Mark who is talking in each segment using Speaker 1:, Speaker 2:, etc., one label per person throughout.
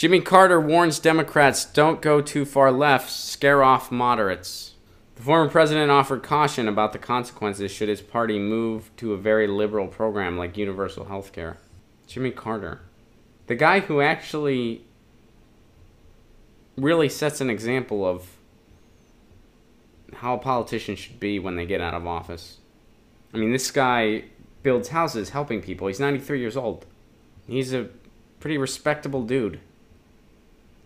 Speaker 1: Jimmy Carter warns Democrats don't go too far left, scare off moderates. The former president offered caution about the consequences should his party move to a very liberal program like universal health care. Jimmy Carter. The guy who actually really sets an example of how a politician should be when they get out of office. I mean, this guy builds houses helping people. He's 93 years old. He's a pretty respectable dude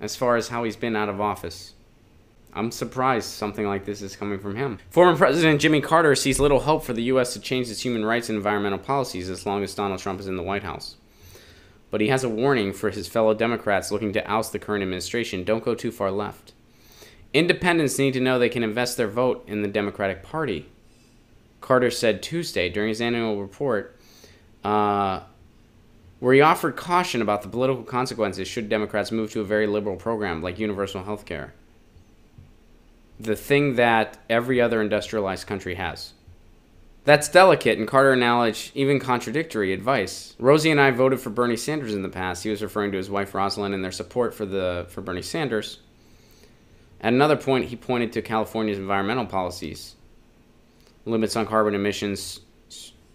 Speaker 1: as far as how he's been out of office. I'm surprised something like this is coming from him. Former President Jimmy Carter sees little hope for the U.S. to change its human rights and environmental policies as long as Donald Trump is in the White House. But he has a warning for his fellow Democrats looking to oust the current administration. Don't go too far left. Independents need to know they can invest their vote in the Democratic Party. Carter said Tuesday during his annual report, where he offered caution about the political consequences should Democrats move to a very liberal program like universal health care. The thing that every other industrialized country has. That's delicate, and Carter acknowledged even contradictory advice. Rosie and I voted for Bernie Sanders in the past. He was referring to his wife Rosalind and their support for Bernie Sanders. At another point, he pointed to California's environmental policies. Limits on carbon emissions,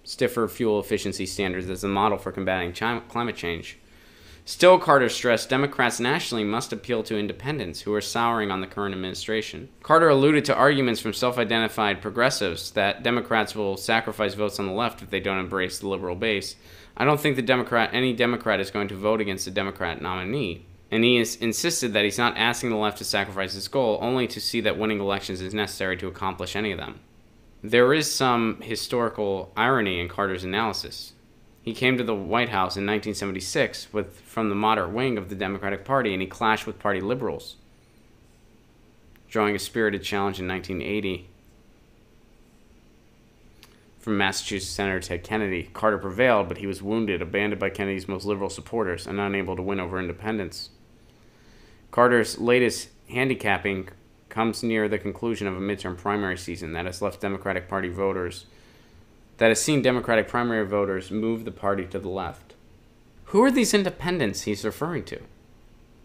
Speaker 1: stiffer fuel efficiency standards as the model for combating climate change. Still, Carter stressed Democrats nationally must appeal to independents who are souring on the current administration. Carter alluded to arguments from self-identified progressives that Democrats will sacrifice votes on the left if they don't embrace the liberal base. I don't think any Democrat is going to vote against a Democrat nominee. And he has insisted that he's not asking the left to sacrifice its goal, only to see that winning elections is necessary to accomplish any of them. There is some historical irony in Carter's analysis. He came to the White House in 1976 from the moderate wing of the Democratic Party, and he clashed with party liberals, drawing a spirited challenge in 1980 from Massachusetts Senator Ted Kennedy. Carter prevailed, but he was wounded, abandoned by Kennedy's most liberal supporters, and unable to win over independents. Carter's latest handicapping comes near the conclusion of a midterm primary season that has seen Democratic primary voters move the party to the left. Who are these independents he's referring to?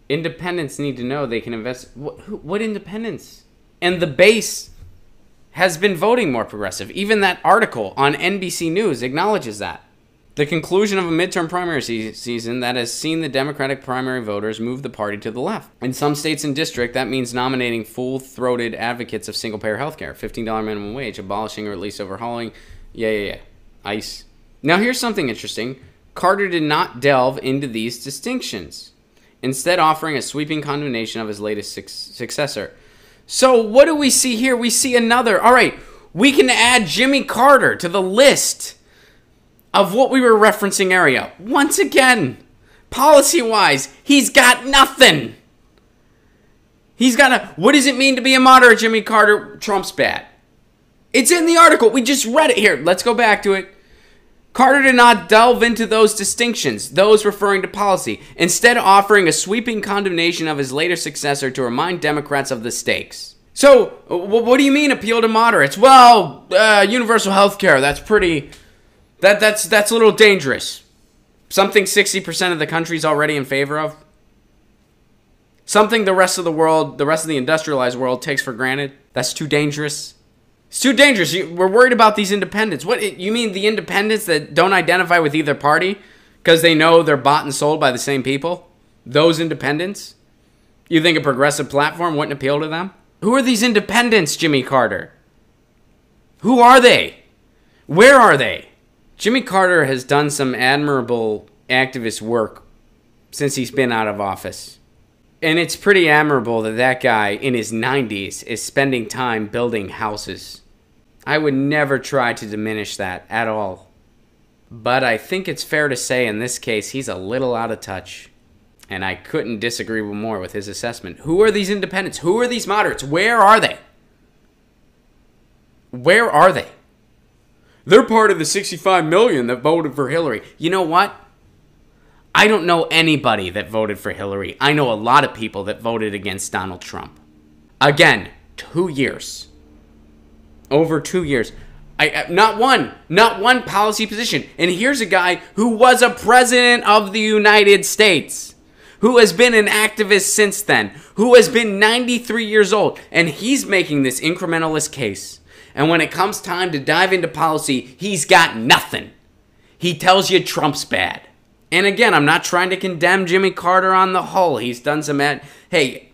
Speaker 1: Independents need to know they can invest. What independents? And the base has been voting more progressive. Even that article on NBC News acknowledges that. The conclusion of a midterm primary season that has seen the Democratic primary voters move the party to the left. In some states and districts, that means nominating full-throated advocates of single-payer health care, $15 minimum wage, abolishing or at least overhauling, ICE. Now here's something interesting. Carter did not delve into these distinctions, instead offering a sweeping condemnation of his latest successor. So what do we see here? We see another. All right, we can add Jimmy Carter to the list of what we were referencing area. Once again, policy-wise, he's got nothing. What does it mean to be a moderate, Jimmy Carter? Trump's bad. It's in the article. We just read it here. Let's go back to it. Carter did not delve into those distinctions, those referring to policy, instead offering a sweeping condemnation of his later successor to remind Democrats of the stakes. So, what do you mean appeal to moderates? Well, universal health care, that's pretty... That's a little dangerous. Something 60% of the country's already in favor of. Something the rest of the world, the rest of the industrialized world takes for granted. That's too dangerous. It's too dangerous. We're worried about these independents. What, you mean the independents that don't identify with either party because they know they're bought and sold by the same people? Those independents? You think a progressive platform wouldn't appeal to them? Who are these independents, Jimmy Carter? Who are they? Where are they? Jimmy Carter has done some admirable activist work since he's been out of office. And it's pretty admirable that that guy in his 90s is spending time building houses. I would never try to diminish that at all. But I think it's fair to say in this case he's a little out of touch. And I couldn't disagree more with his assessment. Who are these independents? Who are these moderates? Where are they? Where are they? They're part of the 65 million that voted for Hillary. You know what? I don't know anybody that voted for Hillary. I know a lot of people that voted against Donald Trump. Again, 2 years. Over 2 years. Not one policy position. And here's a guy who was a president of the United States, who has been an activist since then, who has been 93 years old, and he's making this incrementalist case. And when it comes time to dive into policy, he's got nothing. He tells you Trump's bad. And again, I'm not trying to condemn Jimmy Carter on the whole. He's done some Hey,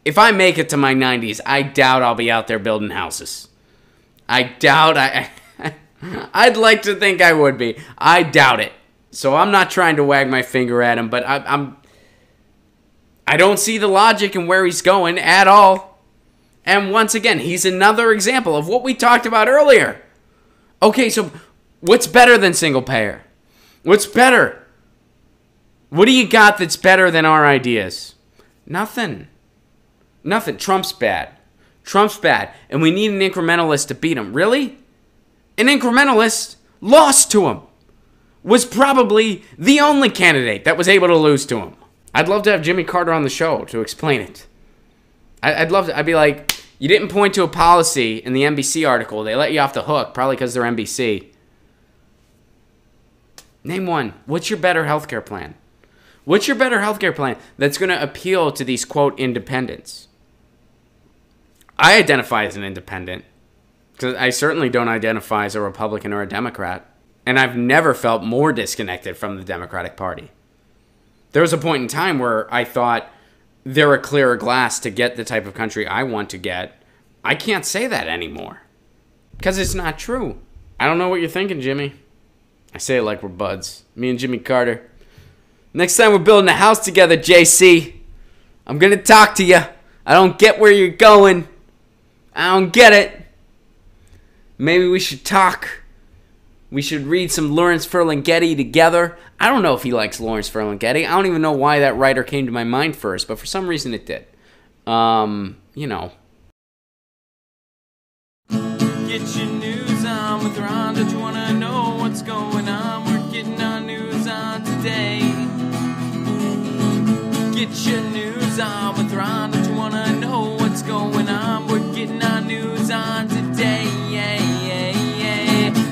Speaker 1: if I make it to my 90s, I doubt I'll be out there building houses. I doubt I'd like to think I would be. I doubt it. So I'm not trying to wag my finger at him, but I don't see the logic in where he's going at all. And once again, he's another example of what we talked about earlier. Okay, so what's better than single payer? What's better? What do you got that's better than our ideas? Nothing. Nothing. Trump's bad. Trump's bad. And we need an incrementalist to beat him. Really? An incrementalist lost to him. Was probably the only candidate that was able to lose to him. I'd love to have Jimmy Carter on the show to explain it. I'd love to. I'd be like, you didn't point to a policy in the NBC article. They let you off the hook, probably because they're NBC. Name one. What's your better healthcare plan? What's your better healthcare plan that's going to appeal to these, quote, independents? I identify as an independent, because I certainly don't identify as a Republican or a Democrat. And I've never felt more disconnected from the Democratic Party. There was a point in time where I thought they're a clearer glass to get the type of country I want to get. I can't say that anymore, because it's not true. I don't know what you're thinking, Jimmy. I say it like we're buds. Me and Jimmy Carter. Next time we're building a house together, JC, I'm going to talk to you. I don't get where you're going. I don't get it. Maybe we should talk. We should read some Lawrence Ferlinghetti together. I don't know if he likes Lawrence Ferlinghetti. I don't even know why that writer came to my mind first, but for some reason it did. You know.
Speaker 2: Get your news on with Ron. Don't you want to know what's going on? We're getting our news on today. Get your news on with Ron. Don't you want to know what's going on? We're getting our news on today.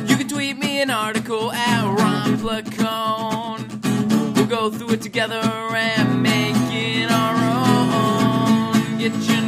Speaker 2: You can tweet me an article at Ron Placone. We'll go through it together and make it our own. Get your